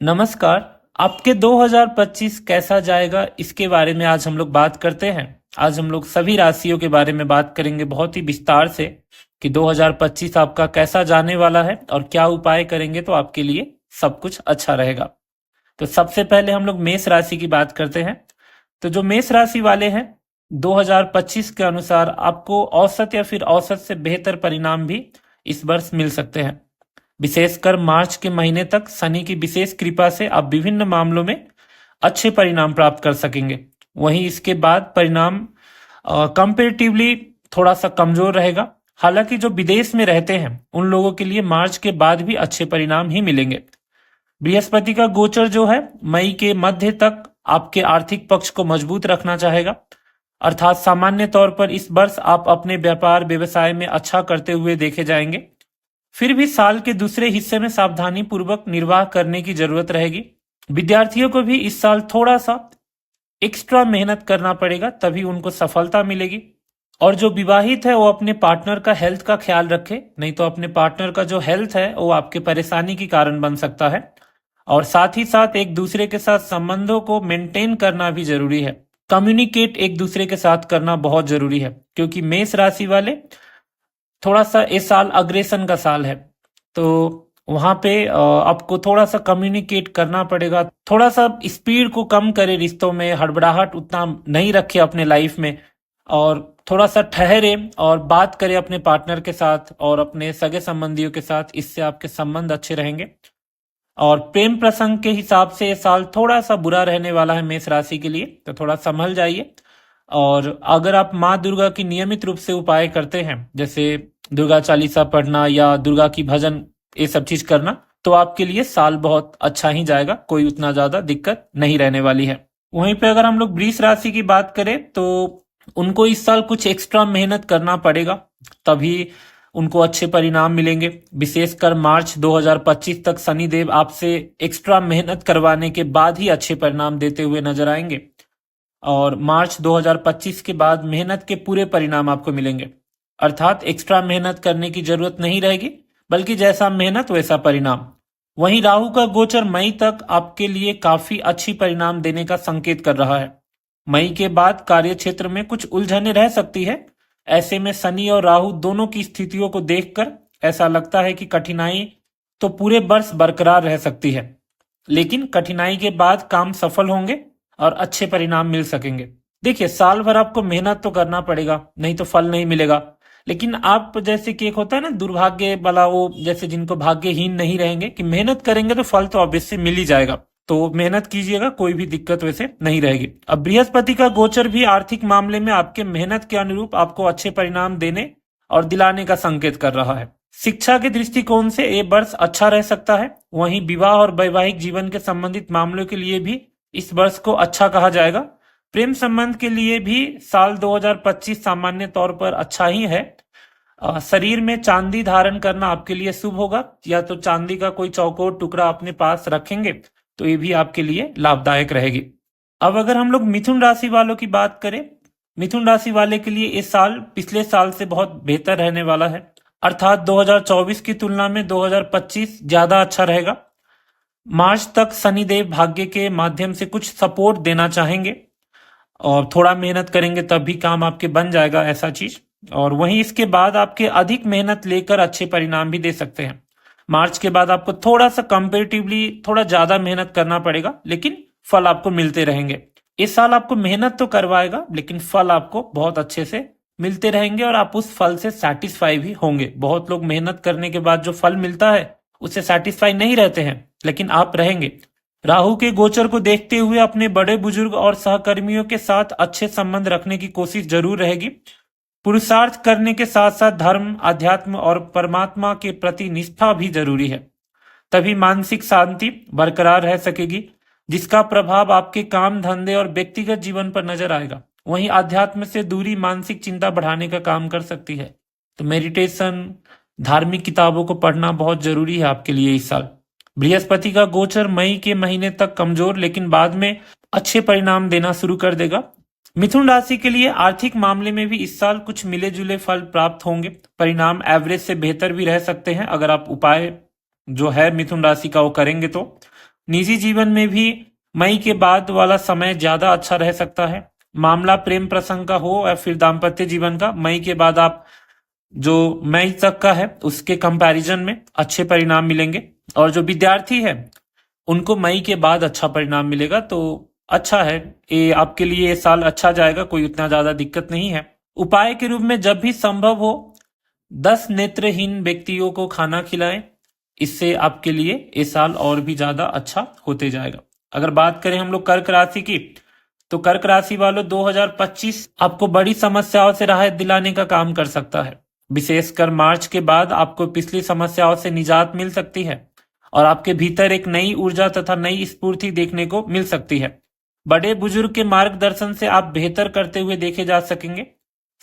नमस्कार। आपके 2025 कैसा जाएगा इसके बारे में आज हम लोग बात करते हैं। आज हम लोग सभी राशियों के बारे में बात करेंगे बहुत ही विस्तार से कि 2025 आपका कैसा जाने वाला है और क्या उपाय करेंगे तो आपके लिए सब कुछ अच्छा रहेगा। तो सबसे पहले हम लोग मेष राशि की बात करते हैं। तो जो मेष राशि वाले हैं 2025 के अनुसार आपको औसत या फिर औसत से बेहतर परिणाम भी इस वर्ष मिल सकते हैं। विशेषकर मार्च के महीने तक शनि की विशेष कृपा से आप विभिन्न मामलों में अच्छे परिणाम प्राप्त कर सकेंगे। वहीं इसके बाद परिणाम कंपेरेटिवली थोड़ा सा कमजोर रहेगा। हालांकि जो विदेश में रहते हैं उन लोगों के लिए मार्च के बाद भी अच्छे परिणाम ही मिलेंगे। बृहस्पति का गोचर जो है मई के मध्य तक आपके आर्थिक पक्ष को मजबूत रखना चाहेगा। अर्थात सामान्य तौर पर इस वर्ष आप अपने व्यापार व्यवसाय में अच्छा करते हुए देखे जाएंगे। फिर भी साल के दूसरे हिस्से में सावधानी पूर्वक निर्वाह करने की जरूरत रहेगी। विद्यार्थियों को भी इस साल थोड़ा सा एक्स्ट्रा मेहनत करना पड़ेगा, तभी उनको सफलता मिलेगी। और जो विवाहित है वो अपने पार्टनर का हेल्थ का ख्याल रखे, नहीं तो अपने पार्टनर का जो हेल्थ है वो आपके परेशानी की कारण बन सकता है। और साथ ही साथ एक दूसरे के साथ संबंधों को मेंटेन करना भी जरूरी है। कम्युनिकेट एक दूसरे के साथ करना बहुत जरूरी है, क्योंकि मेष राशि वाले थोड़ा सा इस साल अग्रेशन का साल है, तो वहां पे आपको थोड़ा सा कम्युनिकेट करना पड़ेगा। थोड़ा सा स्पीड को कम करे, रिश्तों में हड़बड़ाहट उतना नहीं रखे अपने लाइफ में, और थोड़ा सा ठहरे और बात करे अपने पार्टनर के साथ और अपने सगे संबंधियों के साथ। इससे आपके संबंध अच्छे रहेंगे। और प्रेम प्रसंग के हिसाब से ये साल थोड़ा सा बुरा रहने वाला है मेष राशि के लिए, तो थोड़ा संभल जाइए। और अगर आप माँ दुर्गा की नियमित रूप से उपाय करते हैं, जैसे दुर्गा चालीसा पढ़ना या दुर्गा की भजन, ये सब चीज करना, तो आपके लिए साल बहुत अच्छा ही जाएगा। कोई उतना ज्यादा दिक्कत नहीं रहने वाली है। वहीं पे अगर हम लोग वृष राशि की बात करें तो उनको इस साल कुछ एक्स्ट्रा मेहनत करना पड़ेगा, तभी उनको अच्छे परिणाम मिलेंगे। विशेषकर मार्च 2025 तक शनिदेव आपसे एक्स्ट्रा मेहनत करवाने के बाद ही अच्छे परिणाम देते हुए नजर आएंगे। और मार्च 2025 के बाद मेहनत के पूरे परिणाम आपको मिलेंगे। अर्थात एक्स्ट्रा मेहनत करने की जरूरत नहीं रहेगी, बल्कि जैसा मेहनत वैसा परिणाम। वहीं राहु का गोचर मई तक आपके लिए काफी अच्छी परिणाम देने का संकेत कर रहा है। मई के बाद कार्य क्षेत्र में कुछ उलझने रह सकती है। ऐसे में शनि और राहु दोनों की स्थितियों को देखकर ऐसा लगता है कि कठिनाई तो पूरे वर्ष बरकरार रह सकती है, लेकिन कठिनाई के बाद काम सफल होंगे और अच्छे परिणाम मिल सकेंगे। देखिए, साल भर आपको मेहनत तो करना पड़ेगा, नहीं तो फल नहीं मिलेगा। लेकिन आप जैसे कि एक होता है ना दुर्भाग्य वाला, वो जैसे जिनको भाग्यहीन नहीं रहेंगे कि मेहनत करेंगे तो फल तो ऑब्वियसली मिल ही जाएगा। तो मेहनत कीजिएगा, कोई भी दिक्कत वैसे नहीं रहेगी। अब बृहस्पति का गोचर भी आर्थिक मामले में आपके मेहनत के अनुरूप आपको अच्छे परिणाम देने और दिलाने का संकेत कर रहा है। शिक्षा के दृष्टिकोण से ये वर्ष अच्छा रह सकता है। वहीं विवाह और वैवाहिक जीवन के संबंधित मामलों के लिए भी इस वर्ष को अच्छा कहा जाएगा। प्रेम संबंध के लिए भी साल 2025 सामान्य तौर पर अच्छा ही है। शरीर में चांदी धारण करना आपके लिए शुभ होगा, या तो चांदी का कोई चौकोर टुकड़ा अपने पास रखेंगे तो ये भी आपके लिए लाभदायक रहेगी। अब अगर हम लोग मिथुन राशि वालों की बात करें, मिथुन राशि वाले के लिए इस साल पिछले साल से बहुत बेहतर रहने वाला है। अर्थात 2024 की तुलना में 2025 ज्यादा अच्छा रहेगा। मार्च तक शनिदेव भाग्य के माध्यम से कुछ सपोर्ट देना चाहेंगे, और थोड़ा मेहनत करेंगे तब भी काम आपके बन जाएगा, ऐसा चीज। और वहीं इसके बाद आपके अधिक मेहनत लेकर अच्छे परिणाम भी दे सकते हैं। मार्च के बाद आपको थोड़ा सा कंपेरेटिवली थोड़ा ज्यादा मेहनत करना पड़ेगा, लेकिन फल आपको मिलते रहेंगे। इस साल आपको मेहनत तो करवाएगा, लेकिन फल आपको बहुत अच्छे से मिलते रहेंगे और आप उस फल से सेटिस्फाई भी होंगे। बहुत लोग मेहनत करने के बाद जो फल मिलता है उससे सेटिस्फाई नहीं रहते हैं, लेकिन आप रहेंगे। राहु के गोचर को देखते हुए अपने बड़े बुजुर्ग और सहकर्मियों के साथ अच्छे संबंध रखने की कोशिश जरूर रहेगी। पुरुषार्थ करने के साथ साथ धर्म, अध्यात्म और परमात्मा के प्रति निष्ठा भी जरूरी है, तभी मानसिक शांति बरकरार रह सकेगी, जिसका प्रभाव आपके काम धंधे और व्यक्तिगत जीवन पर नजर आएगा। वहीं अध्यात्म से दूरी मानसिक चिंता बढ़ाने का काम कर सकती है। तो मेडिटेशन, धार्मिक किताबों को पढ़ना बहुत जरूरी है आपके लिए इस साल। बृहस्पति का गोचर मई के महीने तक कमजोर, लेकिन बाद में अच्छे परिणाम देना शुरू कर देगा। मिथुन राशि के लिए आर्थिक मामले में भी इस साल कुछ मिले जुले फल प्राप्त होंगे। परिणाम एवरेज से बेहतर भी रह सकते हैं अगर आप उपाय जो है मिथुन राशि का वो करेंगे तो। निजी जीवन में भी मई के बाद वाला समय ज्यादा अच्छा रह सकता है। मामला प्रेम प्रसंग का हो या फिर दाम्पत्य जीवन का, मई के बाद आप जो मई तक का है उसके कंपैरिजन में अच्छे परिणाम मिलेंगे। और जो विद्यार्थी है उनको मई के बाद अच्छा परिणाम मिलेगा, तो अच्छा है, ये आपके लिए ये साल अच्छा जाएगा, कोई उतना ज्यादा दिक्कत नहीं है। उपाय के रूप में जब भी संभव हो 10 नेत्रहीन व्यक्तियों को खाना खिलाएं, इससे आपके लिए ये साल और भी ज्यादा अच्छा होते जाएगा। अगर बात करें हम लोग कर्क राशि की, तो कर्क राशि वालों 2025 आपको बड़ी समस्याओं से राहत दिलाने का काम कर सकता है। विशेषकर मार्च के बाद आपको पिछली समस्याओं से निजात मिल सकती है और आपके भीतर एक नई ऊर्जा तथा नई स्फूर्ति देखने को मिल सकती है। बड़े बुजुर्ग के मार्गदर्शन से आप बेहतर करते हुए देखे जा सकेंगे।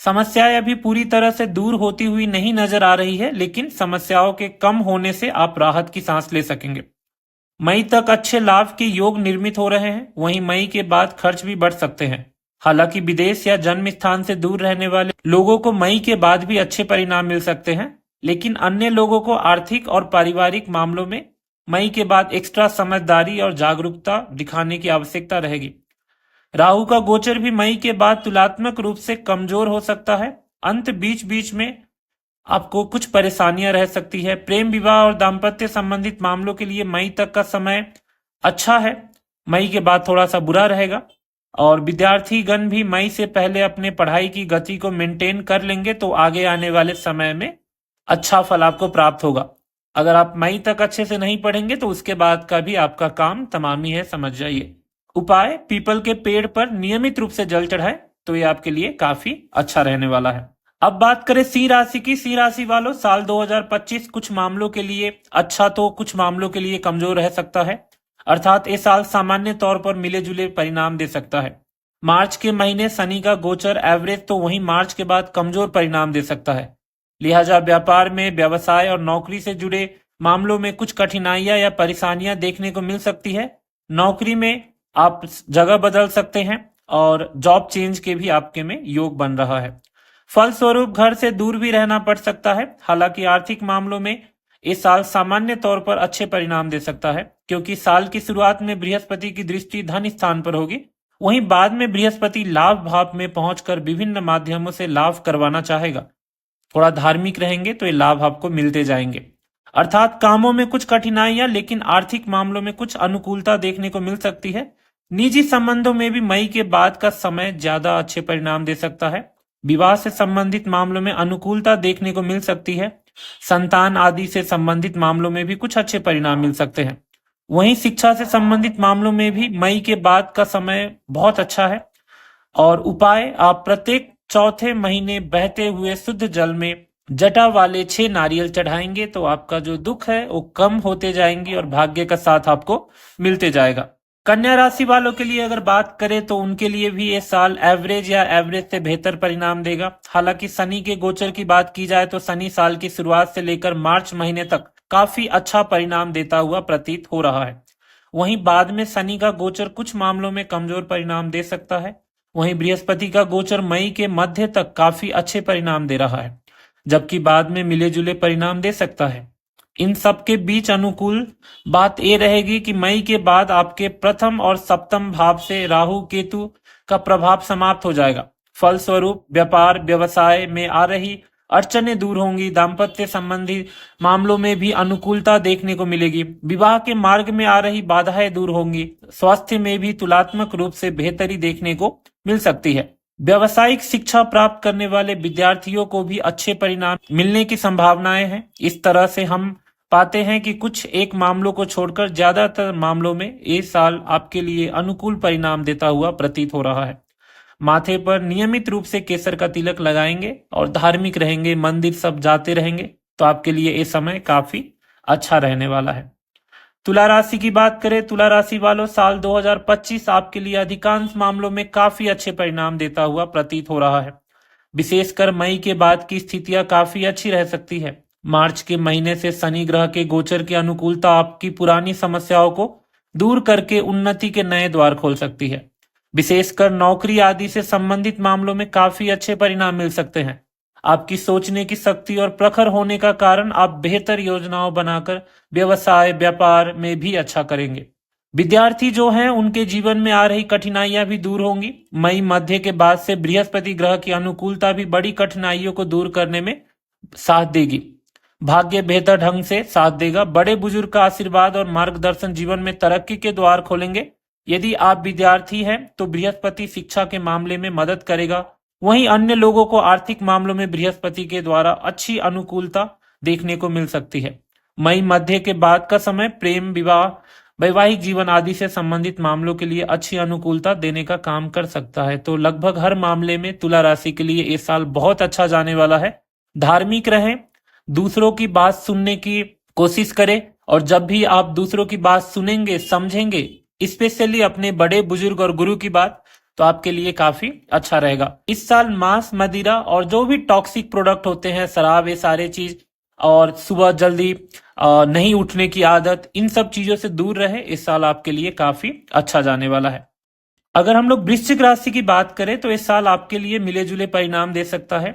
समस्याएं अभी पूरी तरह से दूर होती हुई नहीं नजर आ रही है, लेकिन समस्याओं के कम होने से आप राहत की सांस ले सकेंगे। मई तक अच्छे लाभ के योग निर्मित हो रहे हैं, वहीं मई के बाद खर्च भी बढ़ सकते हैं। हालांकि विदेश या जन्म स्थान से दूर रहने वाले लोगों को मई के बाद भी अच्छे परिणाम मिल सकते हैं, लेकिन अन्य लोगों को आर्थिक और पारिवारिक मामलों में मई के बाद एक्स्ट्रा समझदारी और जागरूकता दिखाने की आवश्यकता रहेगी। राहु का गोचर भी मई के बाद तुलनात्मक रूप से कमजोर हो सकता है। अंत बीच बीच में आपको कुछ परेशानियां रह सकती है। प्रेम विवाह और दाम्पत्य संबंधित मामलों के लिए मई तक का समय अच्छा है, मई के बाद थोड़ा सा बुरा रहेगा। और विद्यार्थी गण भी मई से पहले अपने पढ़ाई की गति को मेंटेन कर लेंगे तो आगे आने वाले समय में अच्छा फल आपको प्राप्त होगा। अगर आप मई तक अच्छे से नहीं पढ़ेंगे तो उसके बाद का भी आपका काम तमामी है, समझ जाइए। उपाय, पीपल के पेड़ पर नियमित रूप से जल चढ़ाए तो ये आपके लिए काफी अच्छा रहने वाला है। अब बात करें सिंह राशि की। सिंह राशि वालों, साल 2025 कुछ मामलों के लिए अच्छा तो कुछ मामलों के लिए कमजोर रह सकता है, अर्थात ये साल सामान्य तौर पर मिले जुले परिणाम दे सकता है। मार्च के महीने शनि का गोचर एवरेज, तो वहीं मार्च के बाद कमजोर परिणाम दे सकता है। लिहाजा व्यापार में, व्यवसाय और नौकरी से जुड़े मामलों में कुछ कठिनाइयां या परेशानियां देखने को मिल सकती है। नौकरी में आप जगह बदल सकते हैं और जॉब चेंज के भी आपके में योग बन रहा है। फलस्वरूप घर से दूर भी रहना पड़ सकता है। हालांकि आर्थिक मामलों में इस साल सामान्य तौर पर अच्छे परिणाम दे सकता है, क्योंकि साल की शुरुआत में बृहस्पति की दृष्टि धन स्थान पर होगी, वहीं बाद में बृहस्पति लाभ भाव में पहुंचकर विभिन्न माध्यमों से लाभ करवाना चाहेगा। थोड़ा धार्मिक रहेंगे तो ये लाभ आपको मिलते जाएंगे। अर्थात कामों में कुछ कठिनाइयां, लेकिन आर्थिक मामलों में कुछ अनुकूलता देखने को मिल सकती है। निजी संबंधों में भी मई के बाद का समय ज्यादा अच्छे परिणाम दे सकता है। विवाह से संबंधित मामलों में अनुकूलता देखने को मिल सकती है। संतान आदि से संबंधित मामलों में भी कुछ अच्छे परिणाम मिल सकते हैं। वहीं शिक्षा से संबंधित मामलों में भी मई के बाद का समय बहुत अच्छा है। और उपाय, आप प्रत्येक चौथे महीने बहते हुए शुद्ध जल में जटा वाले 6 नारियल चढ़ाएंगे तो आपका जो दुख है वो कम होते जाएंगे और भाग्य का साथ आपको मिलते जाएगा। कन्या राशि वालों के लिए अगर बात करें तो उनके लिए भी ये साल एवरेज या एवरेज से बेहतर परिणाम देगा। हालांकि शनि के गोचर की बात की जाए तो शनि साल की शुरुआत से लेकर मार्च महीने तक काफी अच्छा परिणाम देता हुआ प्रतीत हो रहा है। वहीं बाद में शनि का गोचर कुछ मामलों में कमजोर परिणाम दे सकता है। वहीं बृहस्पति का गोचर मई के मध्य तक काफी अच्छे परिणाम दे रहा है, जबकि बाद में मिले जुले परिणाम दे सकता है। इन सब के बीच अनुकूल बात ये रहेगी कि मई के बाद आपके प्रथम और सप्तम भाव से राहु केतु का प्रभाव समाप्त हो जाएगा। फलस्वरूप व्यापार व्यवसाय में आ रही अड़चनें दूर होंगी। दाम्पत्य संबंधी मामलों में भी अनुकूलता देखने को मिलेगी। विवाह के मार्ग में आ रही बाधाएं दूर होंगी। स्वास्थ्य में भी तुलनात्मक रूप से बेहतरी देखने को मिल सकती है। व्यावसायिक शिक्षा प्राप्त करने वाले विद्यार्थियों को भी अच्छे परिणाम मिलने की संभावनाएं हैं। इस तरह से हम पाते हैं कि कुछ एक मामलों को छोड़कर ज्यादातर मामलों में ये साल आपके लिए अनुकूल परिणाम देता हुआ प्रतीत हो रहा है। माथे पर नियमित रूप से केसर का तिलक लगाएंगे और धार्मिक रहेंगे, मंदिर सब जाते रहेंगे तो आपके लिए ये समय काफी अच्छा रहने वाला है। तुला राशि की बात करें, तुला राशि वालों, साल 2025 आपके लिए अधिकांश मामलों में काफी अच्छे परिणाम देता हुआ प्रतीत हो रहा है। विशेषकर मई के बाद की स्थितियां काफी अच्छी रह सकती है। मार्च के महीने से शनि ग्रह के गोचर की अनुकूलता आपकी पुरानी समस्याओं को दूर करके उन्नति के नए द्वार खोल सकती है। विशेषकर नौकरी आदि से संबंधित मामलों में काफी अच्छे परिणाम मिल सकते हैं। आपकी सोचने की शक्ति और प्रखर होने का कारण आप बेहतर योजनाओं बनाकर व्यवसाय व्यापार में भी अच्छा करेंगे। विद्यार्थी जो हैं उनके जीवन में आ रही कठिनाइयां भी दूर होंगी। मई मध्य के बाद से बृहस्पति ग्रह की अनुकूलता भी बड़ी कठिनाइयों को दूर करने में साथ देगी। भाग्य बेहतर ढंग से साथ देगा। बड़े बुजुर्ग का आशीर्वाद और मार्गदर्शन जीवन में तरक्की के द्वार खोलेंगे। यदि आप विद्यार्थी हैं तो बृहस्पति शिक्षा के मामले में मदद करेगा। वहीं अन्य लोगों को आर्थिक मामलों में बृहस्पति के द्वारा अच्छी अनुकूलता देखने को मिल सकती है। मई मध्य के बाद का समय प्रेम, विवाह, वैवाहिक जीवन आदि से संबंधित मामलों के लिए अच्छी अनुकूलता देने का काम कर सकता है। तो लगभग हर मामले में तुला राशि के लिए ये साल बहुत अच्छा जाने वाला है। धार्मिक रहें, दूसरों की बात सुनने की कोशिश करें, और जब भी आप दूसरों की बात सुनेंगे, समझेंगे, स्पेशली अपने बड़े बुजुर्ग और गुरु की बात, तो आपके लिए काफी अच्छा रहेगा। इस साल मांस, मदिरा और जो भी टॉक्सिक प्रोडक्ट होते हैं, शराब, ये सारे चीज, और सुबह जल्दी नहीं उठने की आदत, इन सब चीजों से दूर रहे। इस साल आपके लिए काफी अच्छा जाने वाला है। अगर हम लोग वृश्चिक राशि की बात करें तो इस साल आपके लिए मिले जुले परिणाम दे सकता है।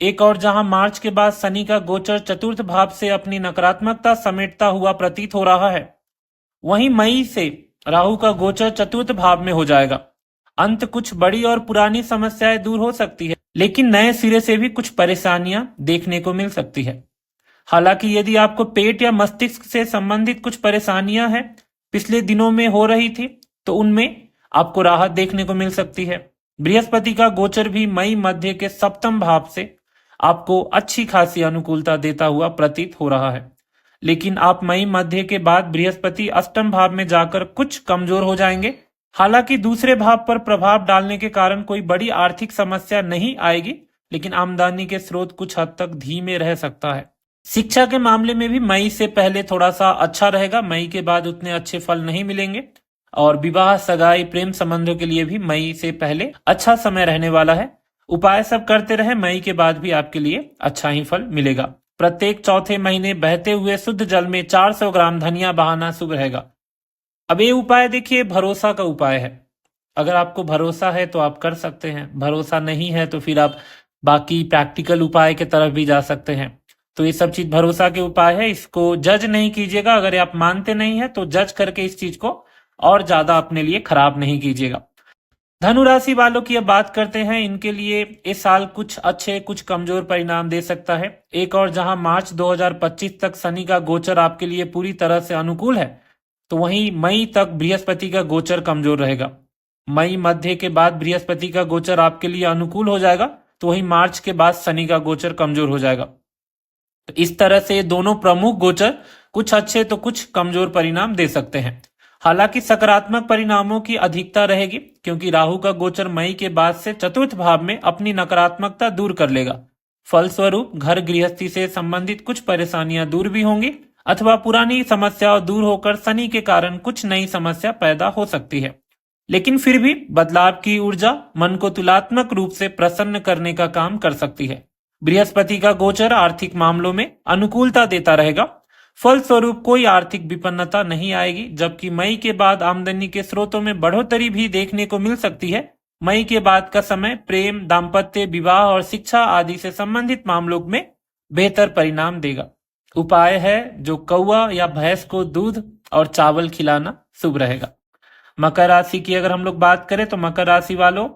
एक और जहां मार्च के बाद शनि का गोचर चतुर्थ भाव से अपनी नकारात्मकता समेटता हुआ प्रतीत हो रहा है, वहीं मई से राहु का गोचर चतुर्थ भाव में हो जाएगा। अंत कुछ बड़ी और पुरानी समस्याएं दूर हो सकती है, लेकिन नए सिरे से भी कुछ परेशानियां देखने को मिल सकती है। हालांकि यदि आपको पेट या मस्तिष्क से संबंधित कुछ परेशानियां हैं, पिछले दिनों में हो रही थी, तो उनमें आपको राहत देखने को मिल सकती है। बृहस्पति का गोचर भी मई मध्य के सप्तम भाव से आपको अच्छी खासी अनुकूलता देता हुआ प्रतीत हो रहा है। लेकिन आप मई मध्य के बाद बृहस्पति अष्टम भाव में जाकर कुछ कमजोर हो जाएंगे। हालांकि दूसरे भाव पर प्रभाव डालने के कारण कोई बड़ी आर्थिक समस्या नहीं आएगी, लेकिन आमदनी के स्रोत कुछ हद तक धीमे रह सकता है। शिक्षा के मामले में भी मई से पहले थोड़ा सा अच्छा रहेगा, मई के बाद उतने अच्छे फल नहीं मिलेंगे। और विवाह, सगाई, प्रेम संबंधों के लिए भी मई से पहले अच्छा समय रहने वाला है। उपाय सब करते रहे, मई के बाद भी आपके लिए अच्छा ही फल मिलेगा। प्रत्येक चौथे महीने बहते हुए शुद्ध जल में 400 ग्राम धनिया बहाना शुभ रहेगा। अब ये उपाय देखिए, भरोसा का उपाय है। अगर आपको भरोसा है तो आप कर सकते हैं, भरोसा नहीं है तो फिर आप बाकी प्रैक्टिकल उपाय के तरफ भी जा सकते हैं। तो ये सब चीज भरोसा के उपाय है, इसको जज नहीं कीजिएगा। अगर आप मानते नहीं है तो जज करके इस चीज को और ज्यादा अपने लिए खराब नहीं कीजिएगा। धनु राशि वालों की अब बात करते हैं। इनके लिए इस साल कुछ अच्छे, कुछ कमजोर परिणाम दे सकता है। एक और जहां मार्च 2025 तक शनि का गोचर आपके लिए पूरी तरह से अनुकूल है, तो वहीं मई तक बृहस्पति का गोचर कमजोर रहेगा। मई मध्य के बाद बृहस्पति का गोचर आपके लिए अनुकूल हो जाएगा, तो वहीं मार्च के बाद शनि का गोचर कमजोर हो जाएगा। तो इस तरह से दोनों प्रमुख गोचर कुछ अच्छे तो कुछ कमजोर परिणाम दे सकते हैं। हालांकि सकारात्मक परिणामों की अधिकता रहेगी, क्योंकि राहु का गोचर मई के बाद से चतुर्थ भाव में अपनी नकारात्मकता दूर कर लेगा। फलस्वरूप घर गृहस्थी से संबंधित कुछ परेशानियां दूर भी होंगी, अथवा पुरानी समस्याओं दूर होकर शनि के कारण कुछ नई समस्या पैदा हो सकती है। लेकिन फिर भी बदलाव की ऊर्जा मन को तुलनात्मक रूप से प्रसन्न करने का काम कर सकती है। बृहस्पति का गोचर आर्थिक मामलों में अनुकूलता देता रहेगा। फलस्वरूप कोई आर्थिक विपन्नता नहीं आएगी, जबकि मई के बाद आमदनी के स्रोतों में बढ़ोतरी भी देखने को मिल सकती है। मई के बाद का समय प्रेम, दाम्पत्य, विवाह और शिक्षा आदि से संबंधित मामलों में बेहतर परिणाम देगा। उपाय है जो कौवा या भैंस को दूध और चावल खिलाना शुभ रहेगा। मकर राशि की अगर हम लोग बात करें तो मकर राशि वालों,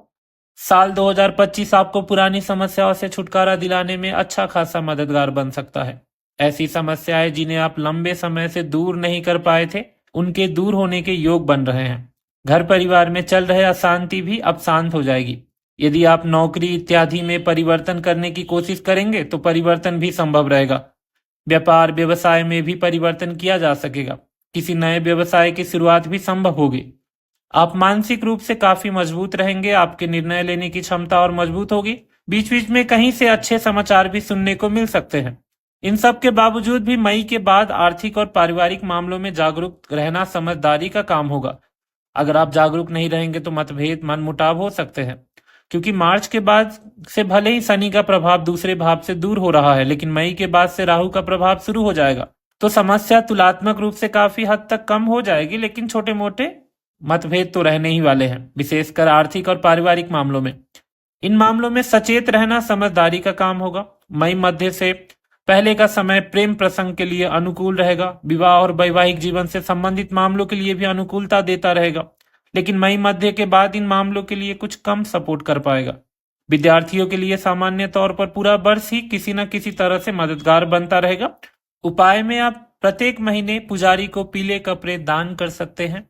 साल 2025 आपको पुरानी समस्याओं से छुटकारा दिलाने में अच्छा खासा मददगार बन सकता है। ऐसी समस्याएं जिन्हें आप लंबे समय से दूर नहीं कर पाए थे, उनके दूर होने के योग बन रहे हैं। घर परिवार में चल रहे अशांति भी अब शांत हो जाएगी। यदि आप नौकरी इत्यादि में परिवर्तन करने की कोशिश करेंगे तो परिवर्तन भी संभव रहेगा। व्यापार व्यवसाय में भी परिवर्तन किया जा सकेगा। किसी नए व्यवसाय की शुरुआत भी संभव होगी। आप मानसिक रूप से काफी मजबूत रहेंगे। आपके निर्णय लेने की क्षमता और मजबूत होगी। बीच बीच में कहीं से अच्छे समाचार भी सुनने को मिल सकते हैं। इन सब के बावजूद भी मई के बाद आर्थिक और पारिवारिक मामलों में जागरूक रहना समझदारी का काम होगा। अगर आप जागरूक नहीं रहेंगे तो मतभेद, मनमुटाव हो सकते हैं। क्योंकि मार्च के बाद से भले ही शनि का प्रभाव दूसरे भाव से दूर हो रहा है, लेकिन मई के बाद से राहु का प्रभाव शुरू हो जाएगा, तो समस्या तुलनात्मक रूप से काफी हद तक कम हो जाएगी। लेकिन छोटे मोटे मतभेद तो रहने ही वाले हैं, विशेषकर आर्थिक और पारिवारिक मामलों में। इन मामलों में सचेत रहना समझदारी का काम होगा। मई मध्य से पहले का समय प्रेम प्रसंग के लिए अनुकूल रहेगा। विवाह और वैवाहिक जीवन से संबंधित मामलों के लिए भी अनुकूलता देता रहेगा, लेकिन मई मध्य के बाद इन मामलों के लिए कुछ कम सपोर्ट कर पाएगा। विद्यार्थियों के लिए सामान्य तौर पर पूरा वर्ष ही किसी न किसी तरह से मददगार बनता रहेगा। उपाय में आप प्रत्येक महीने पुजारी को पीले कपड़े दान कर सकते हैं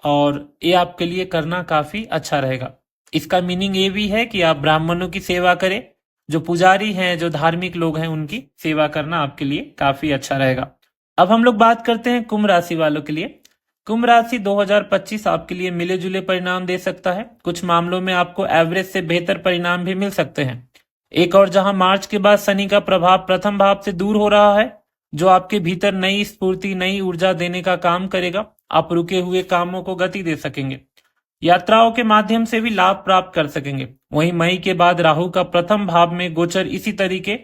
और ये आपके लिए करना काफी अच्छा रहेगा। इसका मीनिंग ये भी है कि आप ब्राह्मणों की सेवा करें, जो पुजारी हैं, जो धार्मिक लोग हैं, उनकी सेवा करना आपके लिए काफी अच्छा रहेगा। अब हम लोग बात करते हैं कुंभ राशि वालों के लिए। कुंभ राशि 2025 आपके लिए मिले जुले परिणाम दे सकता है। कुछ मामलों में आपको एवरेज से बेहतर परिणाम भी मिल सकते हैं। एक और जहां मार्च के बाद शनि का प्रभाव प्रथम भाव से दूर हो रहा है, जो आपके भीतर नई स्फूर्ति, नई ऊर्जा देने का काम करेगा। आप रुके हुए कामों को गति दे सकेंगे, यात्राओं के माध्यम से भी लाभ प्राप्त कर सकेंगे। वहीं मई के बाद राहु का प्रथम भाव में गोचर इसी तरीके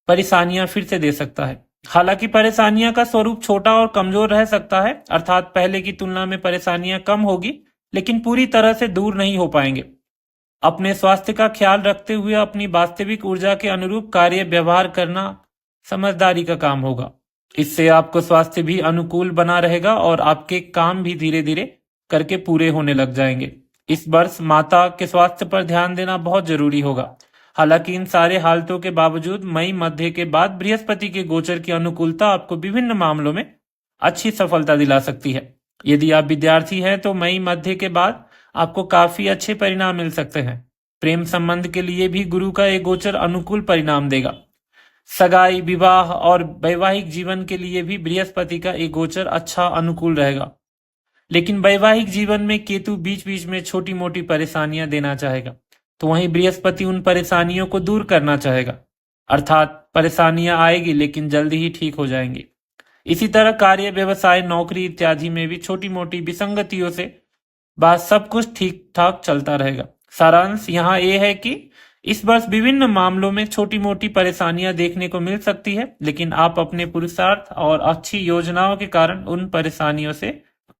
परेशानियां फिर से दे सकता है। हालांकि परेशानियां का स्वरूप छोटा और कमजोर रह सकता है, अर्थात पहले की तुलना में परेशानियां कम होगी, लेकिन पूरी तरह से दूर नहीं हो पाएंगे। अपने स्वास्थ्य का ख्याल रखते हुए अपनी वास्तविक ऊर्जा के अनुरूप कार्य व्यवहार करना समझदारी का काम होगा। इससे आपको स्वास्थ्य भी अनुकूल बना रहेगा और आपके काम भी धीरे धीरे करके पूरे होने लग जाएंगे। इस वर्ष माता के स्वास्थ्य पर ध्यान देना बहुत जरूरी होगा। हालांकि इन सारे हालतों के बावजूद मई मध्य के बाद बृहस्पति के गोचर की अनुकूलता आपको विभिन्न मामलों में अच्छी सफलता दिला सकती है। यदि आप विद्यार्थी हैं तो मई मध्य के बाद आपको काफी अच्छे परिणाम मिल सकते हैं। प्रेम संबंध के लिए भी गुरु का एक गोचर अनुकूल परिणाम देगा। सगाई, विवाह और वैवाहिक जीवन के लिए भी बृहस्पति का एक गोचर अच्छा अनुकूल रहेगा, लेकिन वैवाहिक जीवन में केतु बीच बीच में छोटी मोटी परेशानियां देना चाहेगा, तो वहीं बृहस्पति उन परेशानियों को दूर करना चाहेगा। अर्थात परेशानियां आएगी लेकिन जल्दी ही ठीक हो जाएंगी। इसी तरह कार्य, व्यवसाय, नौकरी इत्यादि में भी छोटी मोटी विसंगतियों से बात सब कुछ ठीक ठाक चलता रहेगा। सारांश यहाँ ये है कि इस वर्ष विभिन्न मामलों में छोटी मोटी परेशानियां देखने को मिल सकती है, लेकिन आप अपने पुरुषार्थ और अच्छी योजनाओं के कारण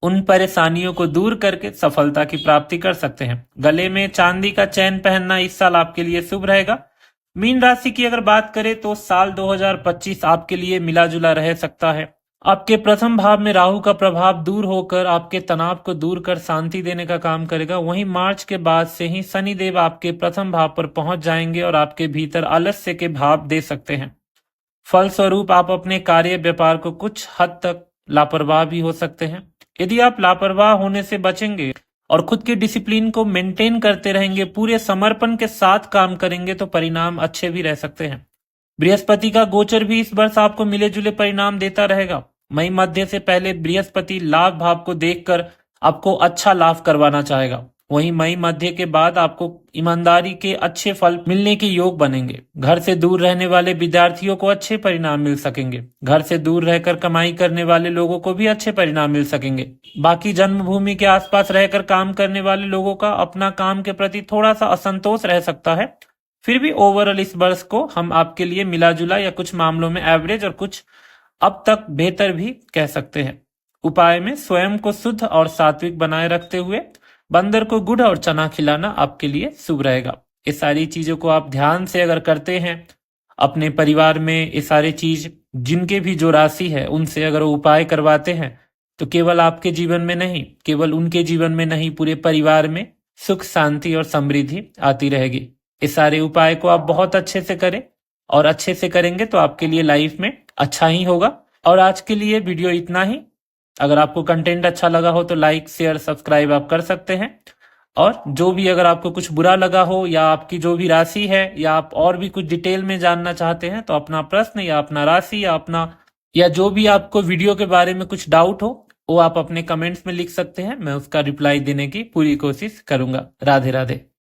उन परेशानियों को दूर करके सफलता की प्राप्ति कर सकते हैं। गले में चांदी का चैन पहनना इस साल आपके लिए शुभ रहेगा। मीन राशि की अगर बात करें तो साल 2025 आपके लिए मिला जुला रह सकता है। आपके प्रथम भाव में राहु का प्रभाव दूर होकर आपके तनाव को दूर कर शांति देने का काम करेगा। वहीं मार्च के बाद से ही शनिदेव आपके प्रथम भाव पर पहुंच जाएंगे और आपके भीतर आलस्य के भाव दे सकते हैं। फलस्वरूप आप अपने कार्य व्यापार को कुछ हद तक लापरवाह भी हो सकते हैं। यदि आप लापरवाह होने से बचेंगे और खुद के डिसिप्लिन को मेंटेन करते रहेंगे, पूरे समर्पण के साथ काम करेंगे, तो परिणाम अच्छे भी रह सकते हैं। बृहस्पति का गोचर भी इस वर्ष आपको मिले जुले परिणाम देता रहेगा। मई मध्य से पहले बृहस्पति लाभ भाव को देखकर आपको अच्छा लाभ करवाना चाहेगा। वहीं मई मध्य के बाद आपको ईमानदारी के अच्छे फल मिलने के योग बनेंगे। घर से दूर रहने वाले विद्यार्थियों को अच्छे परिणाम मिल सकेंगे। घर से दूर रहकर कमाई करने वाले लोगों को भी अच्छे परिणाम मिल सकेंगे। बाकी जन्मभूमि के आसपास रहकर काम करने वाले लोगों का अपना काम के प्रति थोड़ा सा असंतोष रह सकता है। फिर भी ओवरऑल इस वर्ष को हम आपके लिए मिला जुला या कुछ मामलों में एवरेज और कुछ अब तक बेहतर भी कह सकते हैं। उपाय में स्वयं को शुद्ध और सात्विक बनाए रखते हुए बंदर को गुड़ और चना खिलाना आपके लिए शुभ रहेगा। ये सारी चीजों को आप ध्यान से अगर करते हैं, अपने परिवार में ये सारे चीज जिनके भी जो राशि है उनसे अगर उपाय करवाते हैं, तो केवल आपके जीवन में नहीं, केवल उनके जीवन में नहीं, पूरे परिवार में सुख, शांति और समृद्धि आती रहेगी। ये सारे उपाय को आप बहुत अच्छे से करें और अच्छे से करेंगे तो आपके लिए लाइफ में अच्छा ही होगा। और आज के लिए वीडियो इतना ही। अगर आपको कंटेंट अच्छा लगा हो तो लाइक, शेयर, सब्सक्राइब आप कर सकते हैं। और जो भी अगर आपको कुछ बुरा लगा हो या आपकी जो भी राशि है या आप और भी कुछ डिटेल में जानना चाहते हैं, तो अपना प्रश्न या अपना राशि या जो भी आपको वीडियो के बारे में कुछ डाउट हो वो आप अपने कमेंट्स में लिख सकते हैं। मैं उसका रिप्लाई देने की पूरी कोशिश करूंगा। राधे राधे।